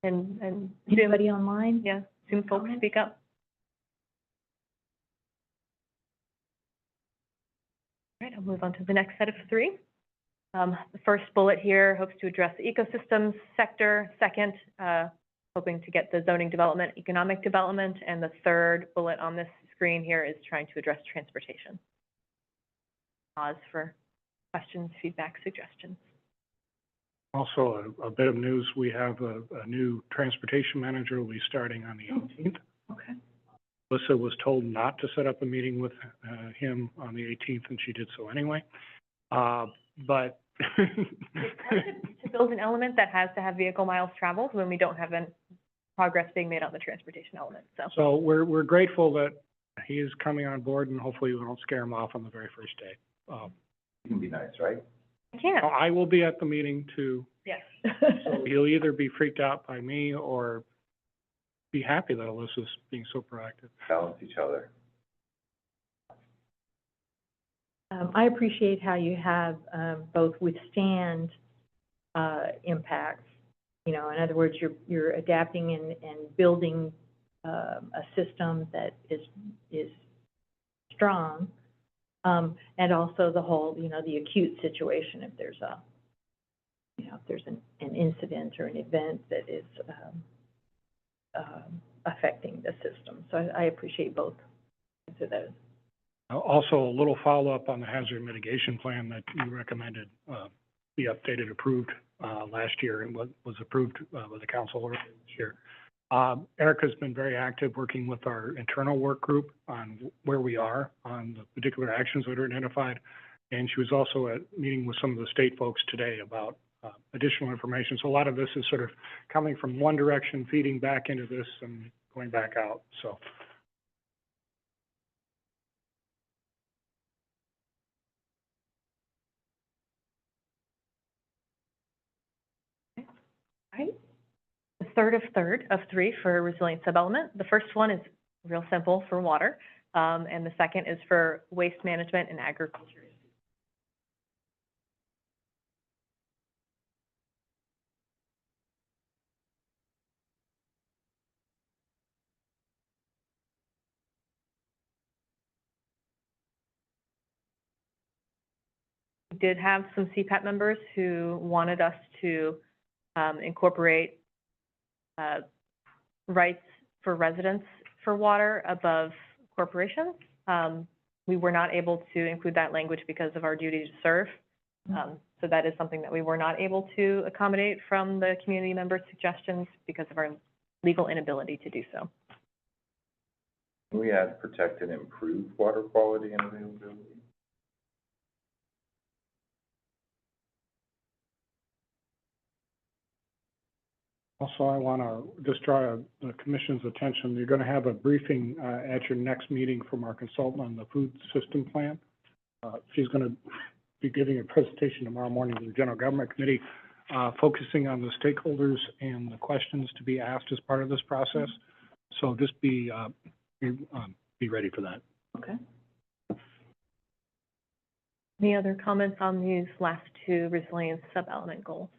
And Anybody online? yeah, Zoom folks speak up. All right, I'll move on to the next set of three. The first bullet here hopes to address the ecosystems sector. Second, hoping to get the zoning development, economic development. And the third bullet on this screen here is trying to address transportation. Pause for questions, feedback, suggestions. Also, a bit of news, we have a new transportation manager who will be starting on the 18th. Okay. Melissa was told not to set up a meeting with him on the 18th, and she did so anyway. But To build an element that has to have vehicle miles traveled when we don't have any progress being made on the transportation element, so. So we're grateful that he is coming on board, and hopefully we don't scare him off on the very first day. You can be nice, right? I can't, I will be at the meeting too, yes. so he'll either be freaked out by me or be happy that Alyssa's being so proactive. Balance each other. I appreciate how you have, both withstand, impacts. You know, in other words, you're adapting and building, a system that is strong. And also the whole, you know, the acute situation, if there's an incident or an event that is, affecting the system. So I appreciate both of those. Also, a little follow-up on the hazard mitigation plan that you recommended, be updated, approved, last year and was approved, with the council earlier this year. Erica's been very active working with our internal work group on where we are on the particular actions that are identified. And she was also at meeting with some of the state folks today about, additional information. So a lot of this is sort of coming from one direction, feeding back into this and going back out, so. Right. The third of three for resilient subelement. The first one is real simple for water, and the second is for waste management and agriculture. We did have some CPAP members who wanted us to incorporate rights for residents for water above corporations. We were not able to include that language because of our duty to serve. So that is something that we were not able to accommodate from the community members' suggestions because of our legal inability to do so. Can we add protect and improve water quality and availability? Also, I want to just draw the commission's attention. You're going to have a briefing at your next meeting from our consultant on the food system plan. She's going to be giving a presentation tomorrow morning to the General Government Committee, focusing on the stakeholders and the questions to be asked as part of this process. So just be ready for that. Okay. Any other comments on these last two resilience sub-element goals?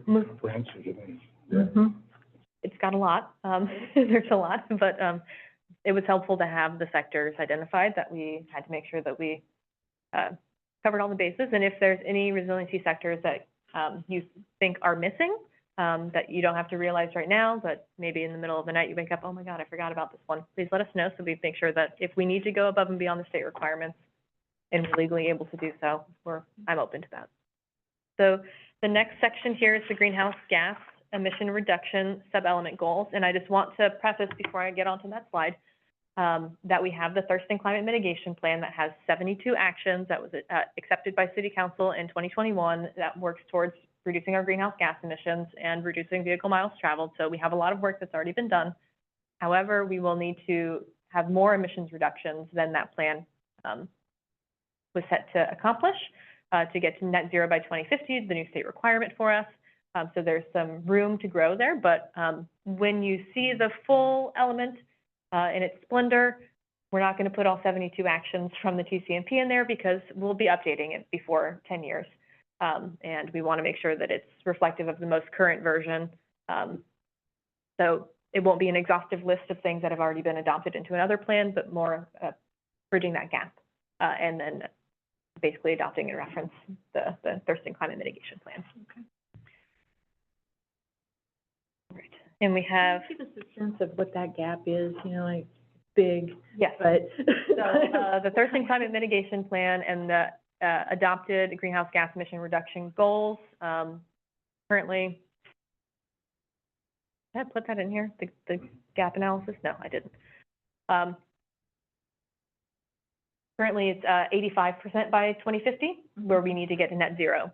Comprehensive, It's got a lot, there's a lot, but, it was helpful to have the sectors identified that we had to make sure that we, covered all the bases. And if there's any resiliency sectors that, you think are missing, that you don't have to realize right now, but maybe in the middle of the night you wake up, oh my God, I forgot about this one. Please let us know so we make sure that if we need to go above and beyond the state requirements and we're legally able to do so, I'm open to that. So the next section here is the greenhouse gas emission reduction sub-element goals. And I just want to preface before I get onto that slide, that we have the Thurston Climate Mitigation Plan that has 72 actions that was accepted by City Council in 2021 that works towards reducing our greenhouse gas emissions and reducing vehicle miles traveled. So we have a lot of work that's already been done. However, we will need to have more emissions reductions than that plan was set to accomplish to get to net zero by 2050, the new state requirement for us. So there's some room to grow there, but when you see the full element in its splendor, we're not going to put all 72 actions from the TCMP in there because we'll be updating it before 10 years. And we want to make sure that it's reflective of the most current version. So it won't be an exhaustive list of things that have already been adopted into another plan, but more bridging that gap and then basically adopting and reference the Thurston Climate Mitigation Plan. Okay. Right. And we have... Give us a sense of what that gap is, you know, like big, yes. but... So the Thurston Climate Mitigation Plan and the adopted greenhouse gas emission reduction goals, currently, did I put that in here, the gap analysis? No, I didn't. Currently, it's 85% by 2050, where we need to get to net zero.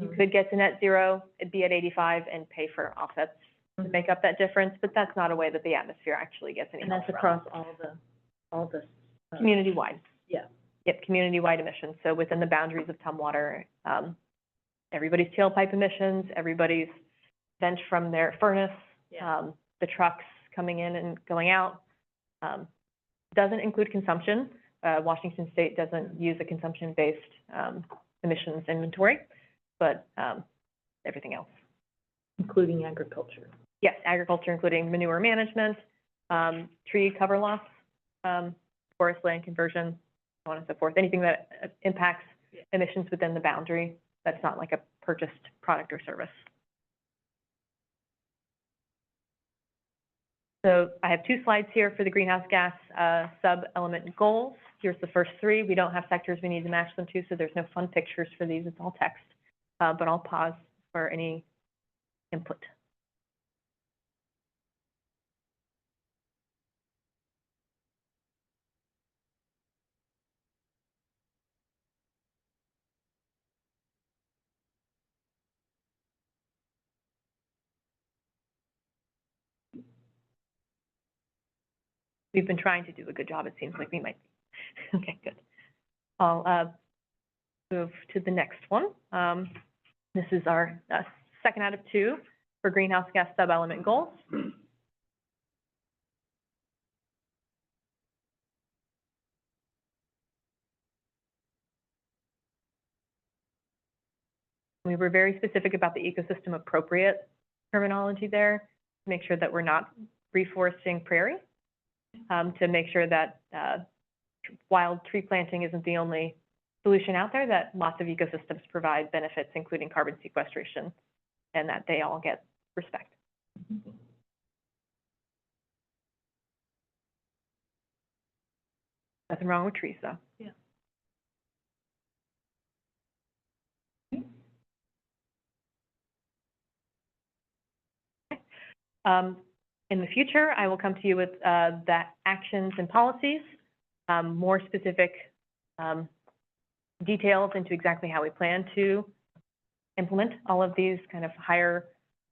You could get to net zero, it'd be at 85 and pay for offsets to make up that difference, but that's not a way that the atmosphere actually gets any And help that's from. across all the. Community-wide. Yeah. Yep, community-wide emissions. So within the boundaries of Tumwater, everybody's tailpipe emissions, everybody's vent from their furnace, the trucks coming in and going out. Doesn't include consumption. Washington State doesn't use a consumption-based emissions inventory, but everything else. Including agriculture. Yes, agriculture, including manure management, tree cover loss, forest land conversion, so on and so forth. Anything that impacts emissions within the boundary, that's not like a purchased product or service. So I have 2 slides here for the greenhouse gas sub-element goals. Here's the first 3. We don't have sectors we need to match them to, so there's no fun pictures for these. It's all text. But I'll pause for any input. We've been trying to do a good job. It seems like we might be. Okay, good. I'll move to the next one. This is our second out of 2 for greenhouse gas sub-element goals. We were very specific about the ecosystem appropriate terminology there, to make sure that we're not reforesting prairie, to make sure that wild tree planting isn't the only solution out there, that lots of ecosystems provide benefits, including carbon sequestration, and that they all get respect. Nothing wrong with trees, though. Yeah. In the future, I will come to you with the actions and policies, more specific details into exactly how we plan to implement all of these kind of higher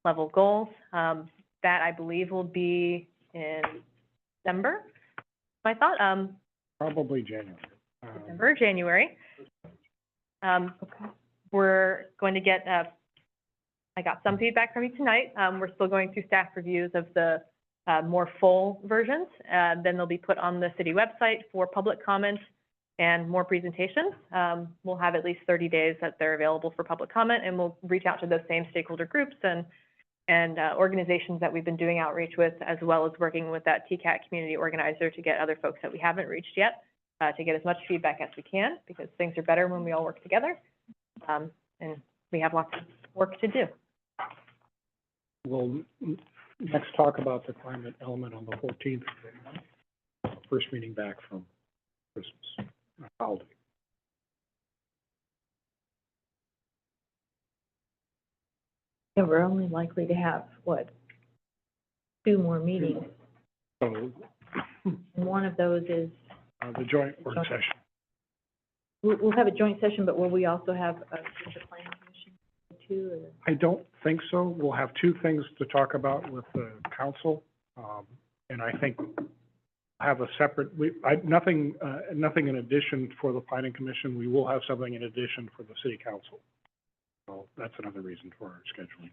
level goals. That I believe will be in December, I thought. Probably January. December, January. We're going to get, I got some feedback from you tonight. We're still going through staff reviews of the more full versions. Then they'll be put on the city website for public comment and more presentations. We'll have at least 30 days that they're available for public comment, and we'll reach out to those same stakeholder groups and organizations that we've been doing outreach with, as well as working with that TCAT community organizer to get other folks that we haven't reached yet, to get as much feedback as we can, because things are better when we all work together. And we have lots of work to do. We'll next talk about the climate element on the 14th, first meeting back from Christmas holiday. Yeah, we're only likely to have, what, 2 more meetings, So, and one of those is, the joint work session. we'll have a joint session, but will we also have a planning commission too, or? I don't think so. We'll have 2 things to talk about with the council. And I think have a separate, nothing in addition for the planning commission. We will have something in addition for the city council. So that's another reason for our scheduling.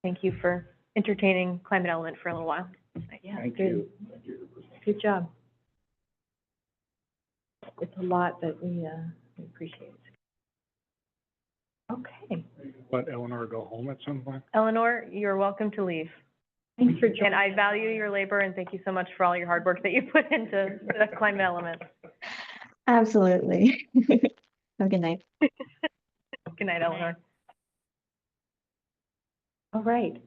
Thank you for entertaining climate element for a little while. Yeah, Thank good. you. Good job. It's a lot that we appreciate. Okay, Let Eleanor go home at some point. Eleanor, you're welcome to leave. thanks for joining. And I value your labor, and thank you so much for all your hard work that you put into the climate element. Absolutely. Have a good night. Good night, Eleanor. All right,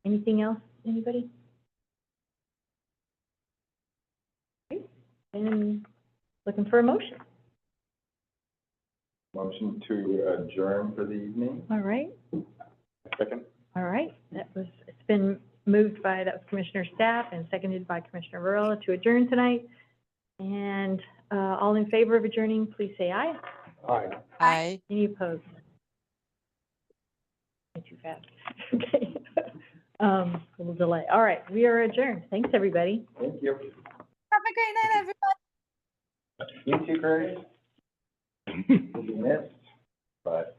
anything else, anybody? Okay, then looking for a motion. Motion to adjourn for the evening. All right, Second? all right, it's been moved by the Commissioner Staff and seconded by Commissioner Varela to adjourn tonight. And, all in favor of adjourning, please say aye. Aye. Aye. Any opposed? Too fast. Okay. A little delay. All right, we are adjourned. Thanks, everybody. Thank you. Have a great night, everyone. You too, Grace. You'll be missed, but